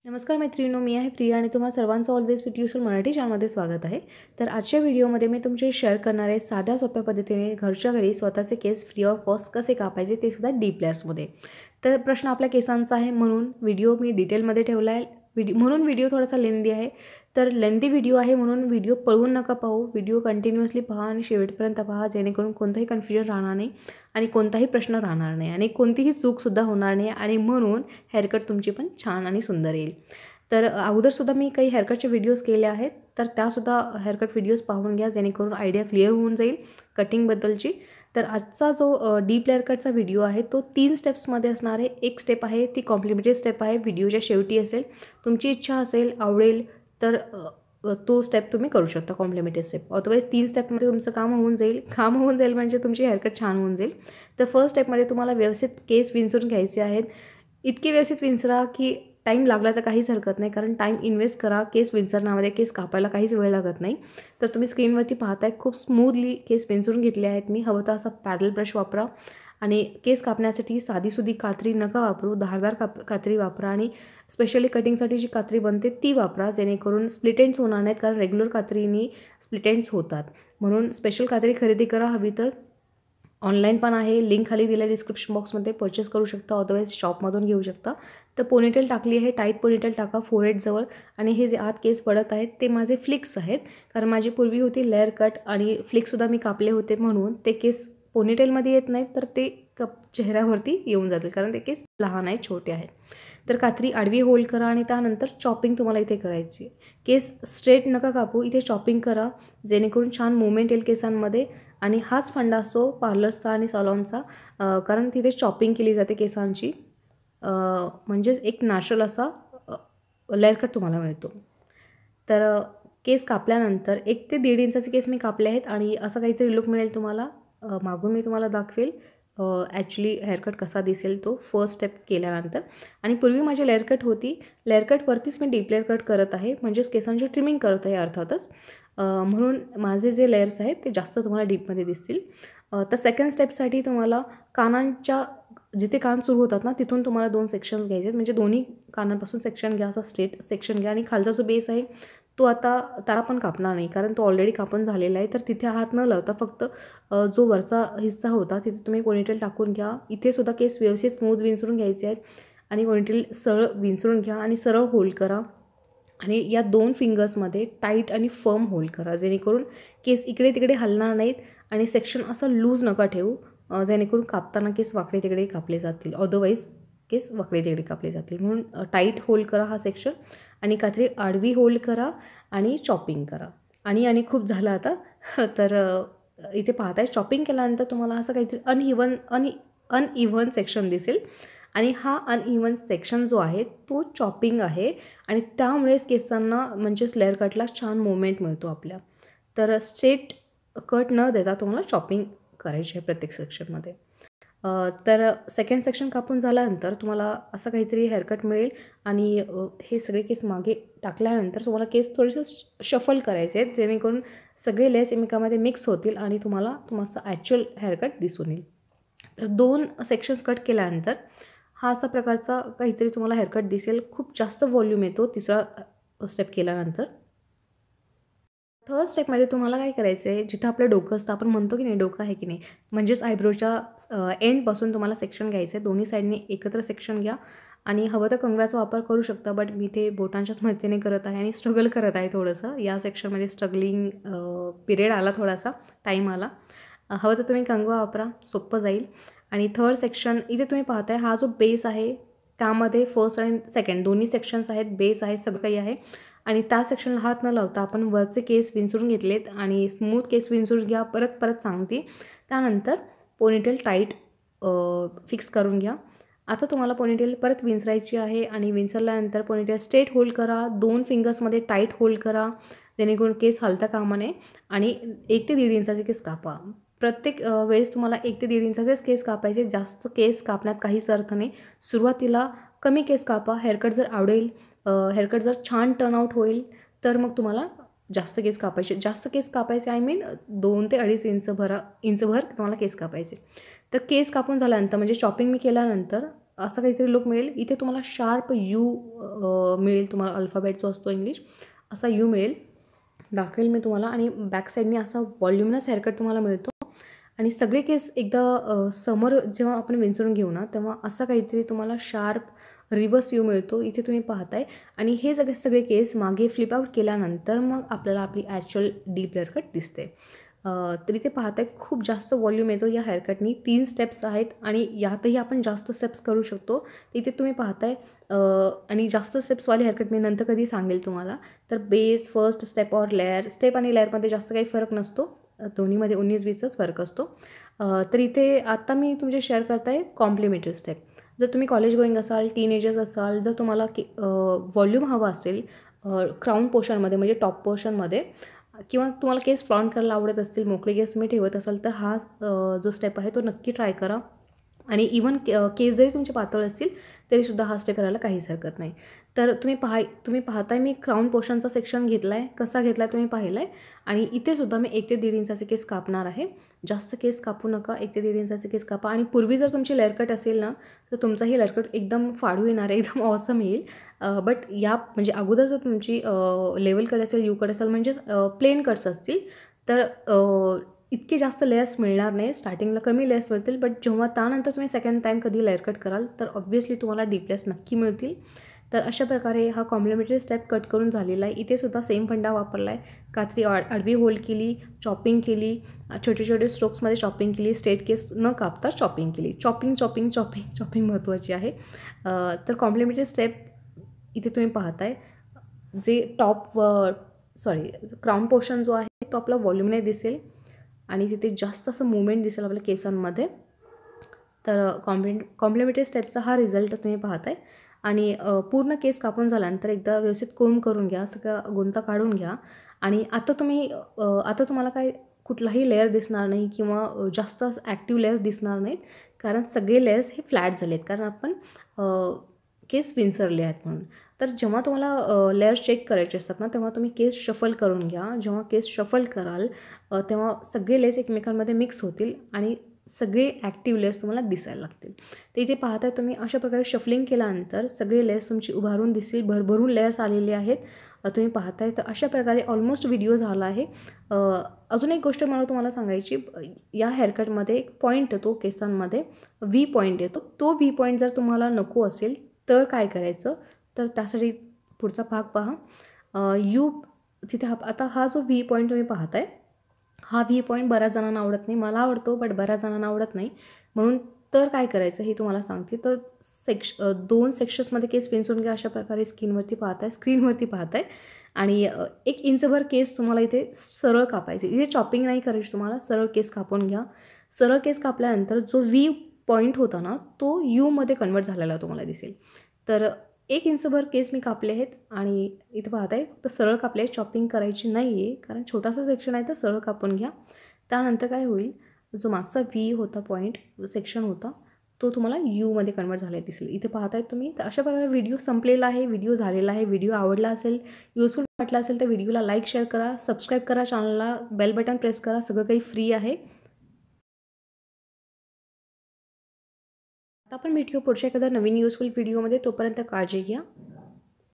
नमस्कार मैत्रिणींनो, मी आहे प्रिया आणि तुम्हा सर्वांचं ऑलवेज प्रिटी युजफुल मराठी चॅनलमध्ये स्वागत आहे। तर आजच्या व्हिडिओमध्ये मी तुमच्याशी शेअर करणार आहे साध्या सोप्या पद्धतीने घरच्या घरी स्वतःचे केस फ्री ऑफ कॉस्ट कसे कापायचे ते सुद्धा डीप लेयर्समध्ये। तर प्रश्न आपल्या केसांचा आहे म्हणून व्हिडिओ मी डिटेलमध्ये ठेवला आहे। म्हणून व्हिडिओ थोडासा लेंदी आहे, तर लेंदी व्हिडिओ आहे म्हणून व्हिडिओ पळवून नका पाहू, व्हिडिओ कंटिन्युअसली पहा आणि शेवटपर्यंत पहा, जेणेकरून कोणताही कन्फ्युजन राहणार नाही आणि कोणताही प्रश्न राहणार नाही आणि कोणतीही चूकसुद्धा होणार नाही आणि म्हणून हेअरकट तुमची पण छान आणि सुंदर येईल। तर अगोदरसुद्धा मी काही हेअरकटचे व्हिडिओज केले आहेत, तर त्यासुद्धा हेअरकट व्हिडिओज पाहून घ्या जेणेकरून आयडिया क्लिअर होऊन जाईल कटिंगबद्दलची। तर आजचा जो डीप लेयर कटचा व्हिडिओ आहे तो 3 स्टेप्समध्ये असणार आहे। एक स्टेप आहे ती कॉम्प्लिमेंटरी स्टेप आहे, व्हिडिओच्या शेवटी असेल। तुमची इच्छा असेल आवडेल तर तो स्टेप तुम्ही करू शकता कॉम्प्लिमेंटरी स्टेप, अदरवाईज 3 स्टेपमध्ये तुमचं काम होऊन जाईल म्हणजे तुमची हेअरकट छान होऊन जाईल। तर फर्स्ट स्टेपमध्ये तुम्हाला व्यवस्थित केस विंचरून घ्यायचे आहेत, इतके व्यवस्थित विंचरा की टाईम लागल्याचं काहीच हरकत नाही, कारण टाईम इन्व्हेस्ट करा केस विंचरण्यामध्ये, केस कापायला काहीच वेळ लागत नाही। तर तुम्ही स्क्रीनवरती पाहताय खूप स्मूथली केस विंचरून घेतले आहेत मी। हवं तर असा पॅडल ब्रश वापरा आणि केस कापण्यासाठी साधीसुधी कात्री नका वापरू, धारदार कात्री वापरा आणि स्पेशली कटिंगसाठी जी कात्री बनते ती वापरा, जेणेकरून स्प्लिट एंड्स होणार नाहीत, कारण रेग्युलर कात्रीनी स्प्लिट एंड्स होतात। म्हणून स्पेशल कात्री खरेदी करा, हवी तर ऑनलाईन पण आहे, लिंक खाली दिल्या डिस्क्रिप्शन बॉक्समध्ये, परचेस करू शकता, अदरवाईज शॉपमधून घेऊ शकता। तर पोनीटेल टाकली आहे, टाईट पोनीटेल टाका फोरहेडजवळ आणि हे जे आत केस पडत आहेत ते माझे फ्लिक्स आहेत, कारण माझी पूर्वी होती लेअर कट आणि फ्लिक्ससुद्धा मी कापले होते म्हणून ते केस पोनीटेलमध्ये येत नाहीत, तर ते चेहऱ्यावरती येऊन जातील, कारण ते केस लहान आहेत, छोटे आहेत। तर कात्री आडवी होल्ड करा आणि त्यानंतर चॉपिंग तुम्हाला इथे करायची। केस स्ट्रेट नका कापू, इथे चॉपिंग करा जेणेकरून छान मुवमेंट येईल केसांमध्ये आणि हाच फंडा असतो पार्लर्सचा आणि सॉलॉनचा, कारण तिथे चॉपिंग केली जाते केसांची, म्हणजेच एक नॅचरल असा लेअर कट तुम्हाला मिळतो। तर केस कापल्यानंतर 1 ते 1.5 इंचाचे केस मी कापले आहेत आणि असं काहीतरी लुक मिळेल तुम्हाला। मागून मी तुम्हाला दाखवेल ॲक्च्युली हेअरकट कसा दिसेल तो फर्स्ट स्टेप केल्यानंतर। आणि पूर्वी माझी लेअर कट होती, लेअर कटवरतीच मी डीप लेअर कट करत आहे, म्हणजेच केसांची ट्रिमिंग करत आहे अर्थातच, म्हणून माझे जे लेयर्स आहेत ते जास्त तुम्हाला डीपमध्ये दिसतील। तर सेकंड स्टेपसाठी तुम्हाला कानांच्या जिथे कान सुरू होतात ना तिथून तुम्हाला 2 सेक्शन्स घ्यायचे आहेत, म्हणजे दोन्ही कानांपासून सेक्शन घ्या, असा स्ट्रेट सेक्शन घ्या आणि खालचा जो बेस आहे तो आता त्याला पण कापणार नाही, कारण तो ऑलरेडी कापून झालेला आहे। तर तिथे हात न लावता फक्त जो वरचा हिस्सा होता तिथे तुम्ही पोनीटेल टाकून घ्या। इथे सुद्धा केस व्यवस्थित स्मूथ विंचरून घ्यायचे आहेत आणि पोनीटेल सरळ विंचरून घ्या आणि सरळ होल्ड करा आणि या 2 फिंगर्समध्ये टाईट आणि फर्म होल्ड करा, जेणेकरून केस इकडे तिकडे हलणार नाहीत आणि सेक्शन असं लूज नका ठेवू, जेणेकरून कापताना केस वाकडे तिकडे कापले जातील, अदरवाईज केस वाकडे तिकडे कापले जातील। म्हणून टाईट होल्ड करा हा सेक्शन आणि कात्री आडवी होल्ड करा आणि चॉपिंग करा आणि खूप झालं आता। तर इथे पाहताय चॉपिंग केल्यानंतर तुम्हाला असं काहीतरी अनइव्हन सेक्शन दिसेल आणि हा अनइव्हन सेक्शन जो आहे तो चॉपिंग आहे आणि त्यामुळेच केसांना म्हणजेच लेअर कटला छान मुवमेंट मिळतो आपल्या। तर स्ट्रेट कट न देता तुम्हाला चॉपिंग करायची आहे प्रत्येक सेक्शनमध्ये। तर सेकंड सेक्शन कापून झाल्यानंतर तुम्हाला असं काहीतरी हेअरकट मिळेल आणि हे सगळे केस मागे टाकल्यानंतर तुम्हाला केस थोडेसे शफल करायचे आहेत, जेणेकरून सगळे लेस एकमेकांमध्ये मिक्स होतील आणि तुम्हाला तुमचा ॲक्च्युअल हेअरकट दिसून येईल। तर 2 सेक्शन्स कट केल्यानंतर हा असा प्रकारचा काहीतरी तुम्हाला हेअरकट दिसेल, खूप जास्त व्हॉल्यूम येतो तिसरा स्टेप केल्यानंतर। थर्ड स्टेपमध्ये तुम्हाला काय करायचं आहे, जिथं आपलं डोकं असतं, आपण म्हणतो की नाही डोकं आहे की नाही, म्हणजेच आयब्रोच्या एंडपासून तुम्हाला सेक्शन घ्यायचं आहे, दोन्ही साईडने एकत्र सेक्शन घ्या आणि हवं तर कंगव्याचा वापर करू शकता, बट मी ते बोटांच्याच मदतीने करत आहे आणि स्ट्रगल करत आहे थोडंसं या सेक्शनमध्ये, स्ट्रगलिंग पिरियड आला, थोडासा टाईम आला, हवं तर तुम्ही कंगवा वापरा, सोपं जाईल। आणि थर्ड सेक्शन इथे तुम्ही पाहताय हा जो बेस आहे त्यामध्ये फर्स्ट आणि सेकंड दोन्ही सेक्शन्स आहेत, बेस आहे, सगळं काही आहे आणि त्या सेक्शनला हात न लावता आपण वरचे केस विंचरून घेतलेत आणि स्मूथ केस विंचरून घ्या, परत सांगते। त्यानंतर पोनीटेल टाईट फिक्स करून घ्या। आता तुम्हाला पोनीटेल परत विंचरायची आहे आणि विंचरल्यानंतर पोनीटेल स्ट्रेट होल्ड करा, 2 फिंगर्समध्ये टाईट होल्ड करा, जेणेकरून केस हलता कामा नये आणि 1 ते 1.5 इंचाचे केस कापा। प्रत्येक वेळेस तुम्हाला 1 ते 1.5 इंचाचेच केस कापायचे, जास्त केस कापण्यात काहीच अर्थ नाही। सुरुवातीला कमी केस कापा, हेअरकट जर आवडेल, हेअरकट जर छान टर्नआउट होईल तर मग तुम्हाला जास्त केस कापायचे, आय मीन 2 ते 2.5 इंचभर तुम्हाला केस कापायचे। तर केस कापून झाल्यानंतर म्हणजे चॉपिंग मी केल्यानंतर असं काहीतरी लुक मिळेल। इथे तुम्हाला शार्प मिळेल तुम्हाला, अल्फाबेट जो असतो इंग्लिश असा यू मिळेल, दाखवेल मी तुम्हाला. आणि बॅक साईडने असा व्हॉल्युमिनस हेअरकट तुम्हाला मिळतो. आणि सगळे केस एकदा समोर जेव्हा आपण विंचरून घेऊ ना, तेव्हा असा काहीतरी तुम्हाला शार्प रिवर्स यू मिळतो, इथे तुम्ही पाहताय. आणि हे सगळे केस मागे फ्लिप आउट केल्यानंतर मग आपल्याला आपली ॲक्च्युअल डीप हेअरकट दिसते. तर इथे पाहताय खूप जास्त व्हॉल्यूम येतो या हेअरकटनी. 3 स्टेप्स आहेत आणि यातही आपण जास्त स्टेप्स करू शकतो. इथे तुम्ही पाहताय. आणि जास्त स्टेप्सवाली हेअरकट मी नंतर कधी सांगेल तुम्हाला. तर बेस, फर्स्ट स्टेप और लेअर, स्टेप आणि लेअरमध्ये जास्त काही फरक नसतो, दोन्हीमध्ये 19-20चाच फरक असतो. तर इथे आता मी तुमचे शेअर करताय कॉम्प्लिमेंटरी स्टेप. जर तुम्ही कॉलेज गोईंग असाल, टीनेजर्स असाल, जर तुम्हाला व्हॉल्यूम हवा असेल क्राऊन पोर्शनमध्ये म्हणजे टॉप पोर्शनमध्ये, किंवा तुम्हाला केस फ्लॉन्ट करायला आवडत असतील, मोकळे केस तुम्ही ठेवत असाल, तर हा जो स्टेप आहे तो नक्की ट्राय करा. आणि इवन केस जरी तुमचे पातळ असतील तरीसुद्धा हा स्टेप करायला काहीच हरकत नाही. तर तुम्ही पाहताय मी क्राऊन पोर्शनचा सेक्शन घेतला आहे, कसा घेतला आहे तुम्ही पाहिला आहे. आणि इथेसुद्धा मी 1 ते 1.5 इंचाचे केस कापणार आहे. जास्त केस कापू नका, 1 ते 1.5 इंचाचे केस कापा. आणि पूर्वी जर तुमची लेअरकट असेल ना, तर तुमचाही लेअरकट एकदम फाडू येणार आहे, एकदम ऑसम येईल. बट म्हणजे अगोदर जर तुमची लेवल कट असेल, यू कट असेल, म्हणजेच प्लेन कट्स असतील, तर इतके जास्त लेयर्स मिळणार नाही. स्टार्टिंगला कमी लेयर्स मिळतील, बट जेव्हा त्यानंतर तुम्ही सेकंड टाईम कधी लेअर कट कराल तर ऑब्व्हियसली तुम्हाला डीप लेयर्स नक्की मिळतील. तर अशा प्रकारे हा कॉम्प्लिमेंटरी स्टेप कट करून झालेला आहे. इथे सुद्धा सेम फंडा वापरला आहे. कात्री आडवी होल्ड केली, चॉपिंग केली, छोटे छोटे स्ट्रोक्समध्ये चॉपिंग केली, स्ट्रेट केस न कापता चॉपिंग केली. चॉपिंग महत्त्वाची आहे. तर कॉम्प्लिमेंटरी स्टेप इथे तुम्ही पाहताय. जे क्राऊन पोर्शन जो आहे तो आपला व्हॉल्यूमने दिसेल आणि तिथे जास्त असं मुवमेंट दिसेल आपल्या केसांमध्ये. तर कॉम्प्लिमेंटरी स्टेपचा हा रिझल्ट तुम्ही पाहताय. आणि पूर्ण केस कापून झाल्यानंतर एकदा व्यवस्थित कोंब करून घ्या, सगळा गोंता काढून घ्या. आणि आता तुम्हाला काय कुठलाही लेअर दिसणार नाही किंवा जास्त ॲक्टिव्ह लेयर्स दिसणार नाहीत, कारण सगळे लेयर्स हे फ्लॅट झाले आहेत, कारण आपण केस विंचरले आहेत म्हणून. तर जेव्हा तुम्हाला लेयर्स चेक करायचे असतात ना, तेव्हा तुम्ही केस शफल करून घ्या. जेव्हा केस शफल कराल तेव्हा सगळे लेयर्स एकमेकांमध्ये मिक्स होतील आणि सगळे ॲक्टिव्ह लेयर्स तुम्हाला दिसायला लागतील. तर इथे पाहताय तुम्ही अशा प्रकारे शफलिंग केल्यानंतर सगळे लेयर्स तुमची उभारून दिसतील, भरभरून लेयर्स आलेले आहेत तुम्ही पाहताय. तर अशा प्रकारे ऑलमोस्ट व्हिडिओ झाला आहे. अजून एक गोष्ट मला तुम्हाला सांगायची, या हेअरकटमध्ये एक पॉईंट येतो केसांमध्ये, व्ही पॉईंट येतो. तो व्ही पॉईंट जर तुम्हाला नको असेल तर काय करायचं, तर त्यासाठी पुढचा भाग पहा. तिथे आता हा जो व्ही पॉईंट तुम्ही पाहताय, हा व्ही पॉईंट बऱ्याच जणांना आवडत नाही, मला आवडतो बट बऱ्याच जणांना आवडत नाही. म्हणून तर काय करायचं हे तुम्हाला सांगते. तर 2 सेक्शन्समध्ये केस विंचरून घ्या. अशा प्रकारे स्क्रीनवरती पाहताय. आणि 1 इंचभर केस तुम्हाला इथे सरळ कापायचे. इथे चॉपिंग नाही करायची तुम्हाला, सरळ केस कापून घ्या. सरळ केस कापल्यानंतर जो व्ही पॉईंट होता ना, तो यूमध्ये कन्वर्ट झालेला तुम्हाला दिसेल. तर 1 इंचभर केस मी कापले आहेत आणि इथे पाहताय फक्त सरळ कापले, चॉपिंग करायची नाही आहे, कारण छोटासा सेक्शन आहे तर सरळ कापून घ्या. त्यानंतर काय होईल, जो मागचा व्ही होता पॉईंट सेक्शन होता तो तुम्हाला यूमध्ये कन्वर्ट झालेला दिसेल. इथे पाहताय तुम्ही. तर अशा प्रकारे व्हिडिओ संपलेला आहे, व्हिडिओ झालेला आहे. व्हिडिओ आवडला असेल, युजफुल वाटला असेल तर व्हिडिओला लाईक, शेअर करा, सबस्क्राईब करा, चॅनलला बेल बटन प्रेस करा. सगळं काही फ्री आहे. आता आपण भेटूया पुढच्या एखाद्या नवीन युजफुल व्हिडिओमध्ये. तोपर्यंत काळजी घ्या.